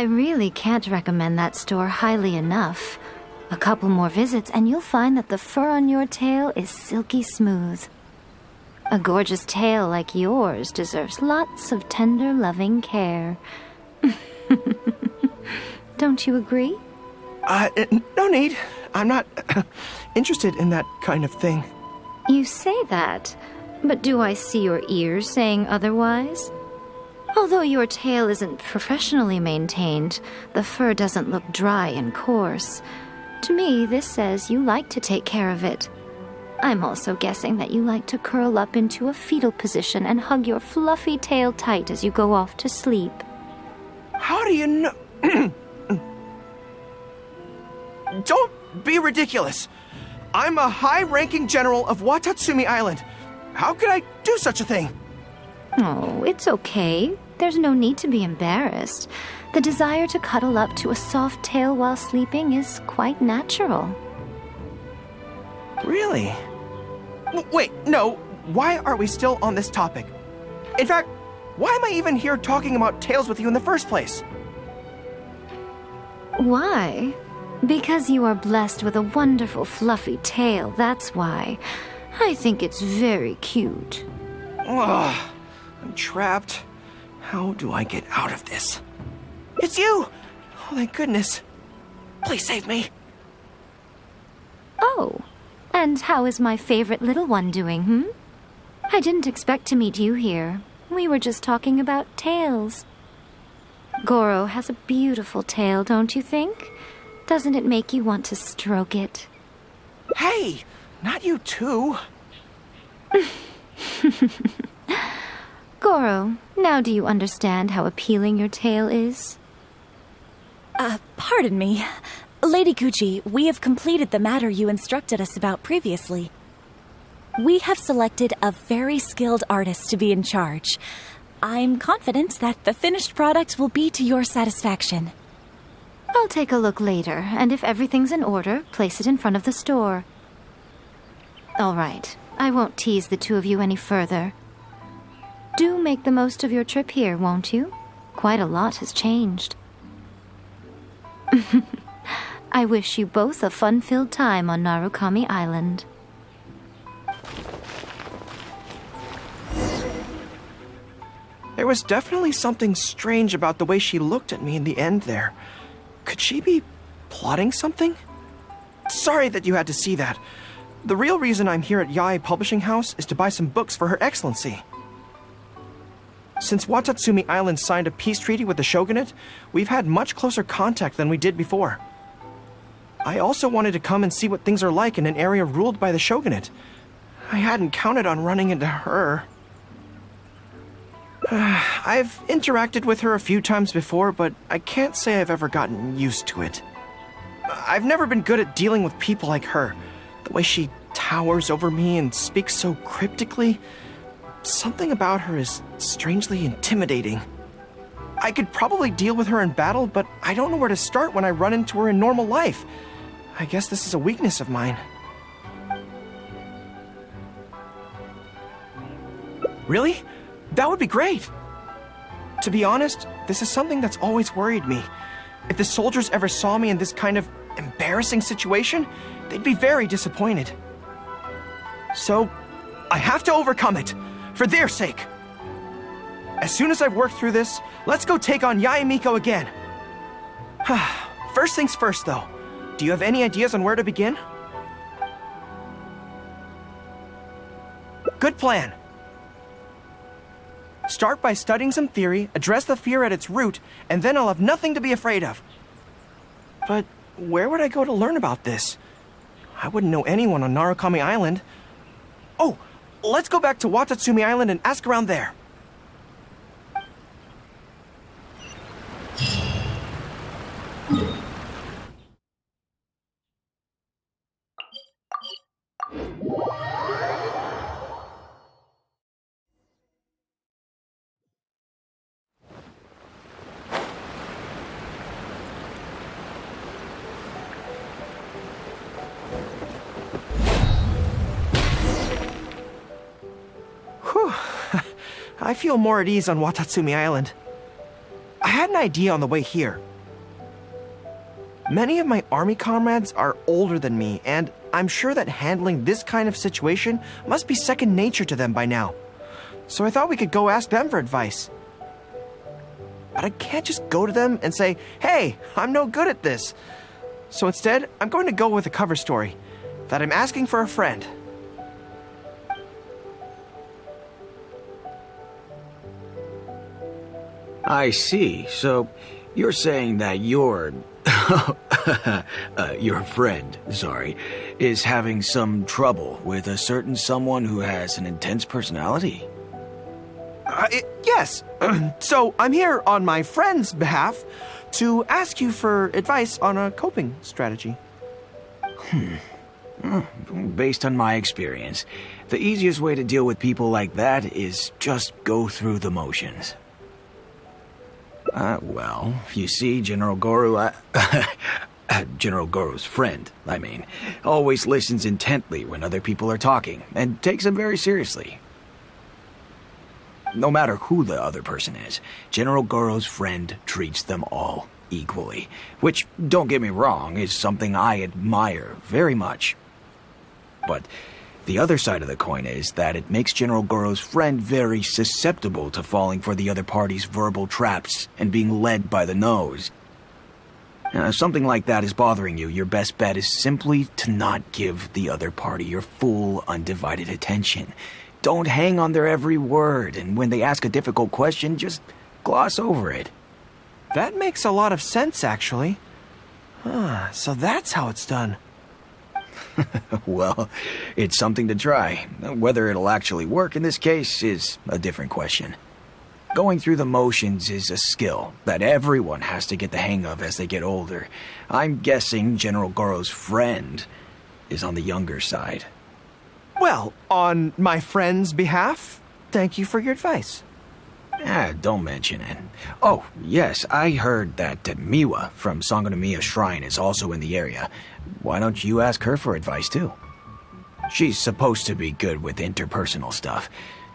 I really can't recommend that store highly enough. A couple more visits and you'll find that the fur on your tail is silky smooth. A gorgeous tail like yours deserves lots of tender, loving care. Don't you agree? No need. I'm not interested in that kind of thing. You say that, but do I see your ears saying otherwise? Although your tail isn't professionally maintained, the fur doesn't look dry and coarse. To me, this says you like to take care of it. I'm also guessing that you like to curl up into a fetal position and hug your fluffy tail tight as you go off to sleep. How do you know? Don't be ridiculous. I'm a high-ranking general of Watatsumi Island. How could I do such a thing? Oh, it's okay. There's no need to be embarrassed. The desire to cuddle up to a soft tail while sleeping is quite natural. Really? Wait, no. Why are we still on this topic? In fact, why am I even here talking about tails with you in the first place? Why? Because you are blessed with a wonderful fluffy tail, that's why. I think it's very cute. Ugh, I'm trapped. How do I get out of this? It's you! Oh, thank goodness. Please save me. Oh, and how is my favorite little one doing, I didn't expect to meet you here. We were just talking about tails. Gorou has a beautiful tail, don't you think? Doesn't it make you want to stroke it? Hey, not you too. Gorou, now do you understand how appealing your tail is? Pardon me. Lady Gucci, we have completed the matter you instructed us about previously. We have selected a very skilled artist to be in charge. I'm confident that the finished product will be to your satisfaction. I'll take a look later, and if everything's in order, place it in front of the store. All right, I won't tease the two of you any further. Do make the most of your trip here, won't you? Quite a lot has changed. I wish you both a fun-filled time on Narukami Island. There was definitely something strange about the way she looked at me in the end there. Could she be plotting something? Sorry that you had to see that. The real reason I'm here at Yae Publishing House is to buy some books for Her Excellency. Since Watatsumi Island signed a peace treaty with the shogunate, we've had much closer contact than we did before. I also wanted to come and see what things are like in an area ruled by the shogunate. I hadn't counted on running into her. I've interacted with her a few times before, but I can't say I've ever gotten used to it. I've never been good at dealing with people like her. The way she towers over me and speaks so cryptically. Something about her is strangely intimidating. I could probably deal with her in battle, but I don't know where to start when I run into her in normal life. I guess this is a weakness of mine. Really? That would be great! To be honest, this is something that's always worried me. If the soldiers ever saw me in this kind of embarrassing situation, they'd be very disappointed. So, I have to overcome it, for their sake. As soon as I've worked through this, let's go take on Yae Miko again. First things first, though. Do you have any ideas on where to begin? Good plan. Start by studying some theory, address the fear at its root, and then I'll have nothing to be afraid of. But where would I go to learn about this? I wouldn't know anyone on Narukami Island. Oh, let's go back to Watatsumi Island and ask around there. Whew. I feel more at ease on Watatsumi Island. I had an idea on the way here. Many of my army comrades are older than me, and I'm sure that handling this kind of situation must be second nature to them by now. So I thought we could go ask them for advice. But I can't just go to them and say, hey, I'm no good at this. So instead, I'm going to go with a cover story that I'm asking for a friend. I see. So you're saying that your friend, is having some trouble with a certain someone who has an intense personality? Yes. So I'm here on my friend's behalf to ask you for advice on a coping strategy. Based on my experience, the easiest way to deal with people like that is just go through the motions. Well, you see, General Gorou, General Gorou's friend, always listens intently when other people are talking and takes them very seriously. No matter who the other person is, General Gorou's friend treats them all equally, which, don't get me wrong, is something I admire very much. But the other side of the coin is that it makes General Gorou's friend very susceptible to falling for the other party's verbal traps and being led by the nose. If something like that is bothering you, your best bet is simply to not give the other party your full, undivided attention. Don't hang on their every word, and when they ask a difficult question, just gloss over it. That makes a lot of sense, actually. So that's how it's done. Well, it's something to try. Whether it'll actually work in this case is a different question. Going through the motions is a skill that everyone has to get the hang of as they get older. I'm guessing General Gorou's friend is on the younger side. Well, on my friend's behalf, thank you for your advice. Don't mention it. Oh, yes, I heard that Miwa from Sangonomiya Shrine is also in the area. Why don't you ask her for advice, too? She's supposed to be good with interpersonal stuff.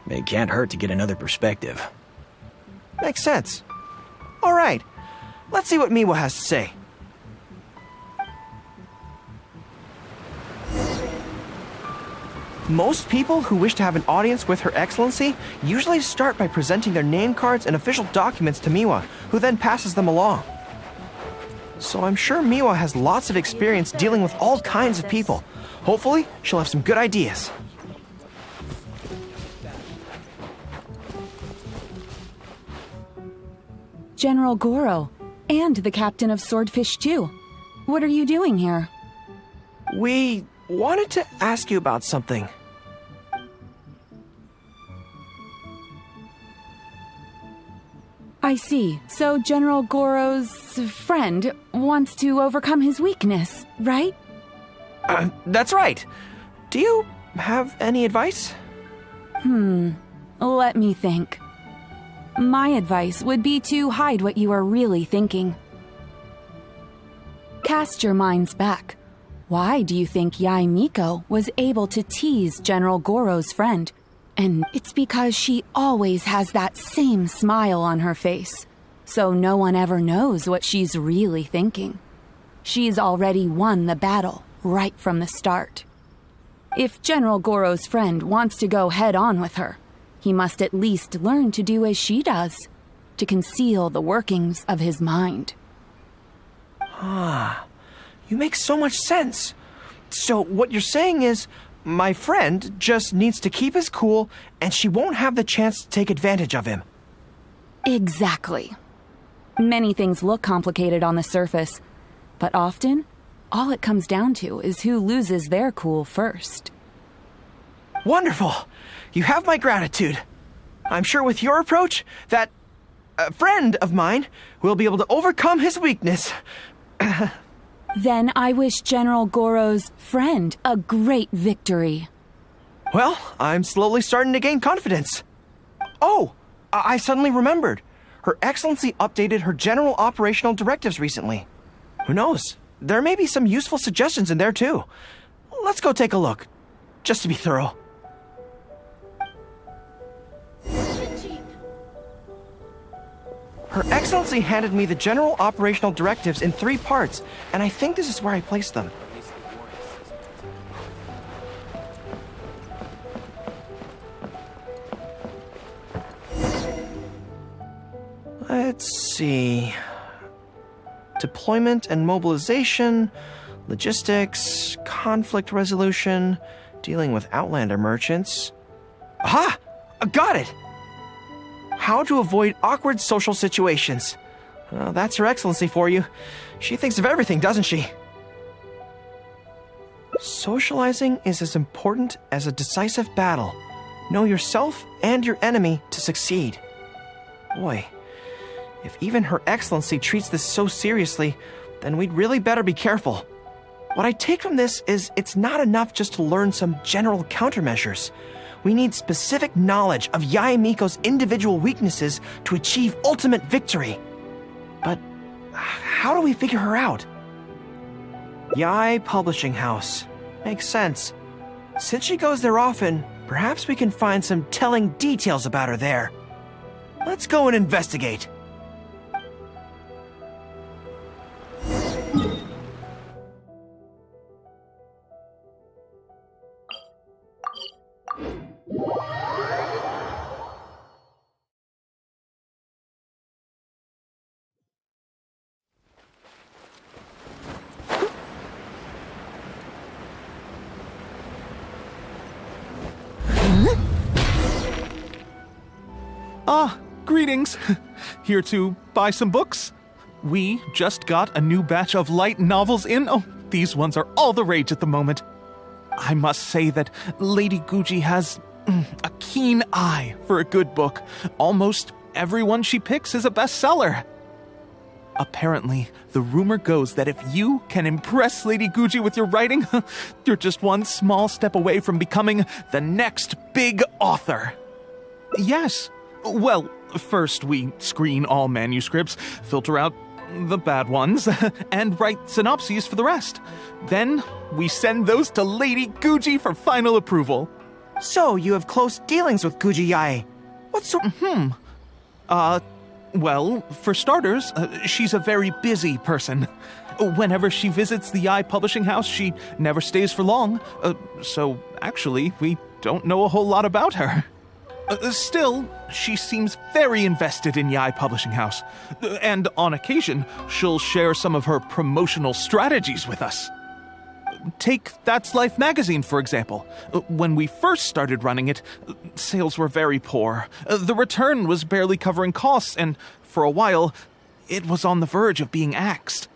It can't hurt to get another perspective. Makes sense. All right, let's see what Miwa has to say. Most people who wish to have an audience with Her Excellency usually start by presenting their name cards and official documents to Miwa, who then passes them along. So I'm sure Miwa has lots of experience dealing with all kinds of people. Hopefully, she'll have some good ideas. General Gorou, and the captain of Swordfish too. What are you doing here? We wanted to ask you about something. I see. So General Gorou's friend wants to overcome his weakness, right? That's right. Do you have any advice? Let me think. My advice would be to hide what you are really thinking. Cast your minds back. Why do you think Yae Miko was able to tease General Gorou's friend? And it's because she always has that same smile on her face, so no one ever knows what she's really thinking. She's already won the battle right from the start. If General Gorou's friend wants to go head-on with her, he must at least learn to do as she does, to conceal the workings of his mind. You make so much sense. So what you're saying is, my friend just needs to keep his cool, and she won't have the chance to take advantage of him. Exactly. Many things look complicated on the surface, but often, all it comes down to is who loses their cool first. Wonderful. You have my gratitude. I'm sure with your approach, that friend of mine will be able to overcome his weakness. Then I wish General Gorou's friend a great victory. Well, I'm slowly starting to gain confidence. Oh, I suddenly remembered. Her Excellency updated her general operational directives recently. Who knows? There may be some useful suggestions in there too. Let's go take a look, just to be thorough. Her Excellency handed me the general operational directives in 3 parts, and I think this is where I placed them. Let's see. Deployment and mobilization, logistics, conflict resolution, dealing with Outlander merchants. Aha! Got it! How to avoid awkward social situations. Well, that's Her Excellency for you. She thinks of everything, doesn't she? Socializing is as important as a decisive battle. Know yourself and your enemy to succeed. Boy, if even Her Excellency treats this so seriously, then we'd really better be careful. What I take from this is it's not enough just to learn some general countermeasures. We need specific knowledge of Yae Miko's individual weaknesses to achieve ultimate victory. But how do we figure her out? Yae Publishing House. Makes sense. Since she goes there often, perhaps we can find some telling details about her there. Let's go and investigate. Greetings. Here to buy some books? We just got a new batch of light novels in. Oh, these ones are all the rage at the moment. I must say that Lady Guji has a keen eye for a good book. Almost everyone she picks is a bestseller. Apparently, the rumor goes that if you can impress Lady Guji with your writing, you're just one small step away from becoming the next big author. Yes. Well, first we screen all manuscripts, filter out the bad ones, and write synopses for the rest. Then we send those to Lady Guji for final approval. So, you have close dealings with Guji Yae. What sort... Well, for starters, she's a very busy person. Whenever she visits the Yae Publishing House, she never stays for long. So, actually, we don't know a whole lot about her. Still, she seems very invested in Yae Publishing House. And on occasion, she'll share some of her promotional strategies with us. Take That's Life magazine, for example. When we first started running it, sales were very poor. The return was barely covering costs, and for a while, it was on the verge of being axed.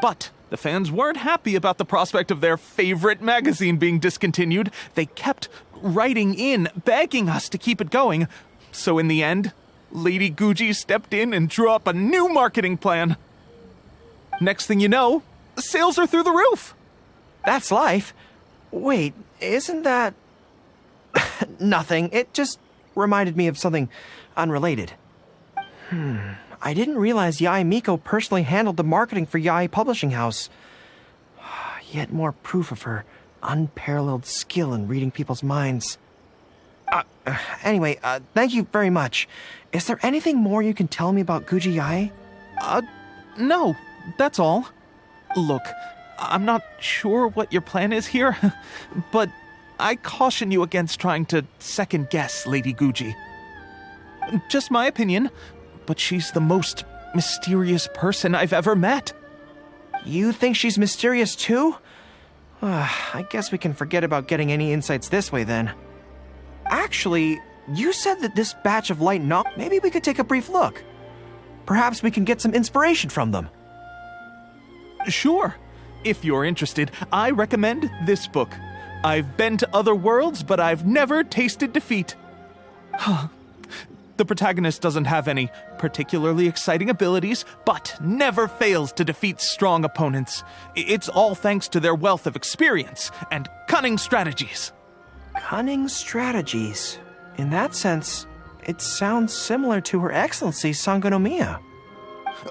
But the fans weren't happy about the prospect of their favorite magazine being discontinued. They kept writing in, begging us to keep it going. So in the end, Lady Guji stepped in and drew up a new marketing plan. Next thing you know, sales are through the roof. That's Life? Wait, isn't that... Nothing. It just reminded me of something unrelated. I didn't realize Yae Miko personally handled the marketing for Yae Publishing House. Yet more proof of her unparalleled skill in reading people's minds. Anyway, thank you very much. Is there anything more you can tell me about Guji Yae? No, that's all. Look, I'm not sure what your plan is here, but I caution you against trying to second-guess Lady Guji. Just my opinion, but she's the most mysterious person I've ever met. You think she's mysterious too? I guess we can forget about getting any insights this way then. Actually, you said that this batch of light novels... Maybe we could take a brief look. Perhaps we can get some inspiration from them. Sure. If you're interested, I recommend this book. I've been to other worlds, but I've never tasted defeat. The protagonist doesn't have any particularly exciting abilities, but never fails to defeat strong opponents. It's all thanks to their wealth of experience and cunning strategies. Cunning strategies? In that sense, it sounds similar to Her Excellency's Sangonomiya.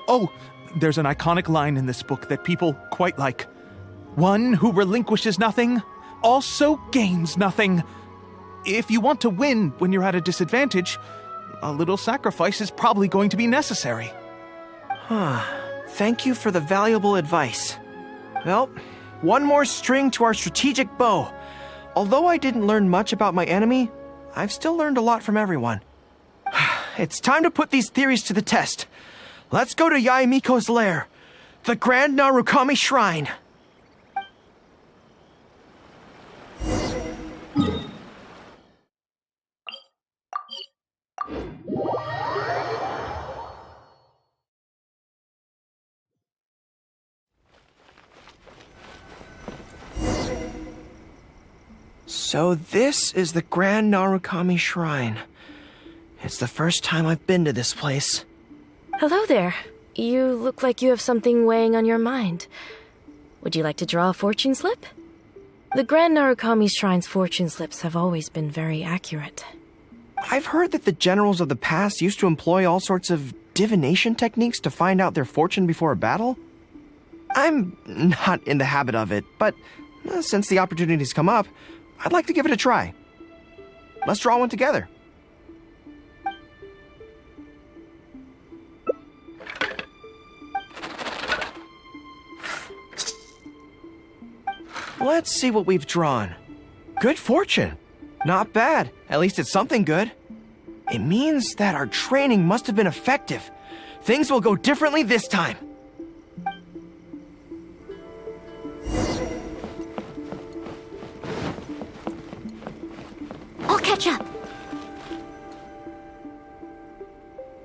Oh, there's an iconic line in this book that people quite like. One who relinquishes nothing also gains nothing. If you want to win when you're at a disadvantage, a little sacrifice is probably going to be necessary. Thank you for the valuable advice. Well, one more string to our strategic bow. Although I didn't learn much about my enemy, I've still learned a lot from everyone. It's time to put these theories to the test. Let's go to Yae Miko's lair, the Grand Narukami Shrine. So this is the Grand Narukami Shrine. It's the first time I've been to this place. Hello there. You look like you have something weighing on your mind. Would you like to draw a fortune slip? The Grand Narukami Shrine's fortune slips have always been very accurate. I've heard that the generals of the past used to employ all sorts of divination techniques to find out their fortune before a battle. I'm not in the habit of it, but since the opportunity's come up, I'd like to give it a try. Let's draw one together. Let's see what we've drawn. Good fortune. Not bad. At least it's something good. It means that our training must have been effective. Things will go differently this time. I'll catch up.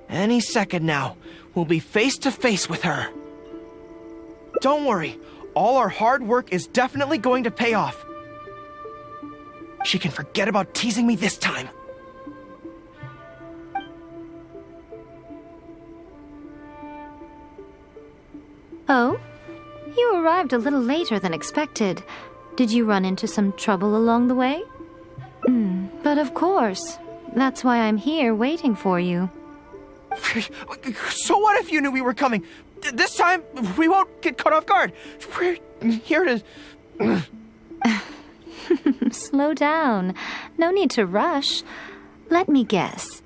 Any second now, we'll be face to face with her. Don't worry, all our hard work is definitely going to pay off. She can forget about teasing me this time. Oh? You arrived a little later than expected. Did you run into some trouble along the way? But of course. That's why I'm here waiting for you. So what if you knew we were coming? This time, we won't get caught off guard. We're here to... Slow down. No need to rush. Let me guess.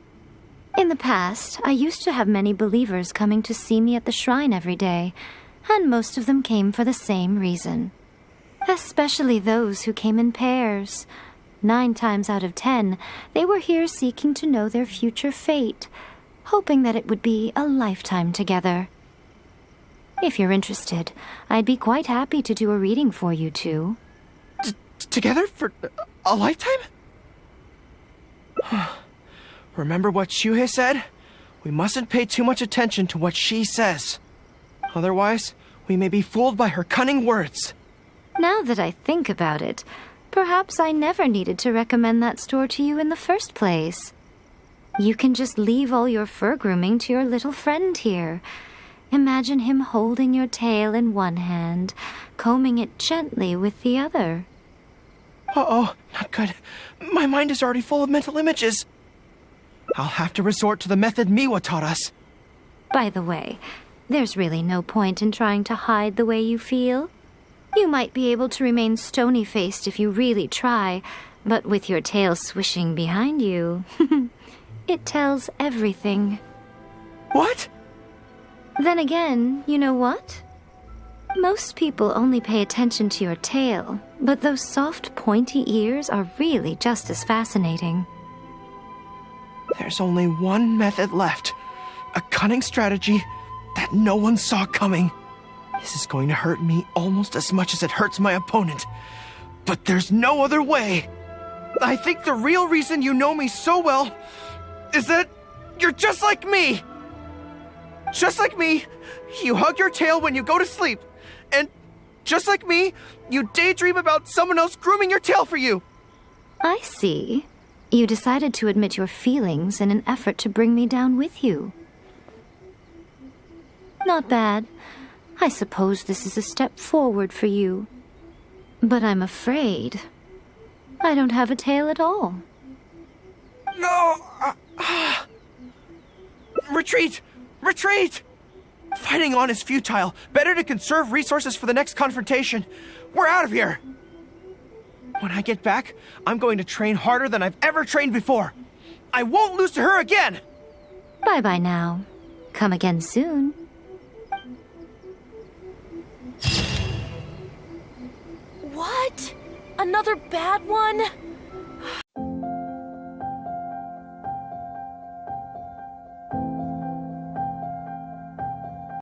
In the past, I used to have many believers coming to see me at the shrine every day, and most of them came for the same reason. Especially those who came in pairs. 9 times out of 10, they were here seeking to know their future fate, hoping that it would be a lifetime together. If you're interested, I'd be quite happy to do a reading for you two. Together for a lifetime? Remember what Shuhei said? We mustn't pay too much attention to what she says. Otherwise, we may be fooled by her cunning words. Now that I think about it, perhaps I never needed to recommend that store to you in the first place. You can just leave all your fur grooming to your little friend here. Imagine him holding your tail in one hand, combing it gently with the other. Uh-oh, not good. My mind is already full of mental images. I'll have to resort to the method Miwa taught us. By the way, there's really no point in trying to hide the way you feel. You might be able to remain stony-faced if you really try, but with your tail swishing behind you, it tells everything. What? Then again, you know what? Most people only pay attention to your tail, but those soft, pointy ears are really just as fascinating. There's only one method left. A cunning strategy that no one saw coming. This is going to hurt me almost as much as it hurts my opponent. But there's no other way. I think the real reason you know me so well is that you're just like me. Just like me, you hug your tail when you go to sleep. And just like me, you daydream about someone else grooming your tail for you. I see. You decided to admit your feelings in an effort to bring me down with you. Not bad. I suppose this is a step forward for you. But I'm afraid I don't have a tail at all. No! Retreat! Retreat! Fighting on is futile. Better to conserve resources for the next confrontation. We're out of here! When I get back, I'm going to train harder than I've ever trained before. I won't lose to her again! Bye-bye now. Come again soon. What? Another bad one?